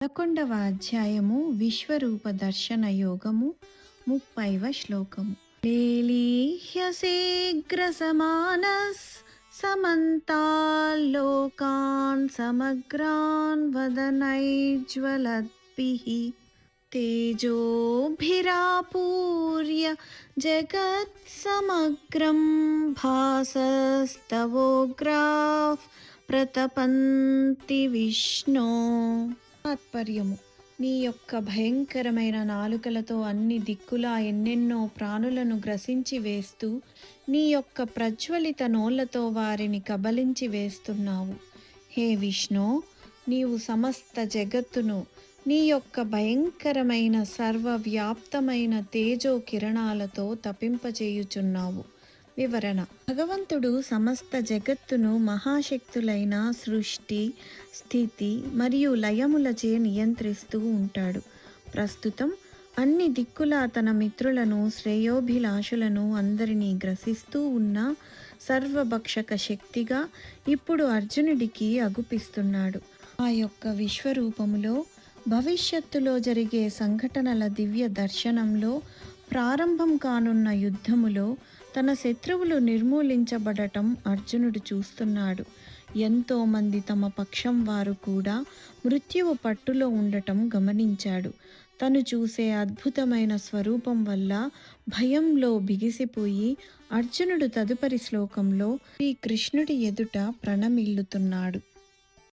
11వ అధ్యాయము విశ్వరూప దర్శన యోగము 30వ శ్లోకము. లేలీహ్యసేగ్ర సమానస్ సమంతాల్లోకాన్ సమగ్రాన్ వదనైజ్వలద్భిః తేజోభిరాపూర్య జగత్ సమగ్రం భాసస్తవోగ్రాః ప్రతపంతి విష్ణో. తాత్పర్యము: నీ యొక్క భయంకరమైన నాలుకలతో అన్ని దిక్కులా ఎన్నెన్నో ప్రాణులను గ్రసించి వేస్తూ నీ యొక్క ప్రజ్వలిత నోళ్లతో వారిని కబలించి వేస్తున్నావు. హే విష్ణు, నీవు సమస్త జగత్తును నీ యొక్క భయంకరమైన సర్వవ్యాప్తమైన తేజో కిరణాలతో తపింపచేయుచున్నావు. వివరణ: భగవంతుడు సమస్త జగత్తును మహాశక్తులైన సృష్టి, స్థితి మరియు లయములచే నియంత్రిస్తూ ఉంటాడు. ప్రస్తుతం అన్ని దిక్కులా తన మిత్రులను, శ్రేయోభిలాషులను అందరినీ గ్రసిస్తూ ఉన్న సర్వభక్షక శక్తిగా ఇప్పుడు అర్జునుడికి అగుపిస్తున్నాడు. ఆ యొక్క విశ్వరూపములో భవిష్యత్తులో జరిగే సంఘటనల దివ్య దర్శనంలో, ప్రారంభం కానున్న యుద్ధములో తన శత్రువులు నిర్మూలించబడటం అర్జునుడు చూస్తున్నాడు. ఎంతోమంది తమ పక్షం వారు కూడా మృత్యువు పట్టులో ఉండటం గమనించాడు. తను చూసే అద్భుతమైన స్వరూపం వల్ల భయంలో బిగిసిపోయి అర్జునుడు తదుపరి శ్లోకంలో శ్రీకృష్ణుడి ఎదుట ప్రణమిల్లుతున్నాడు.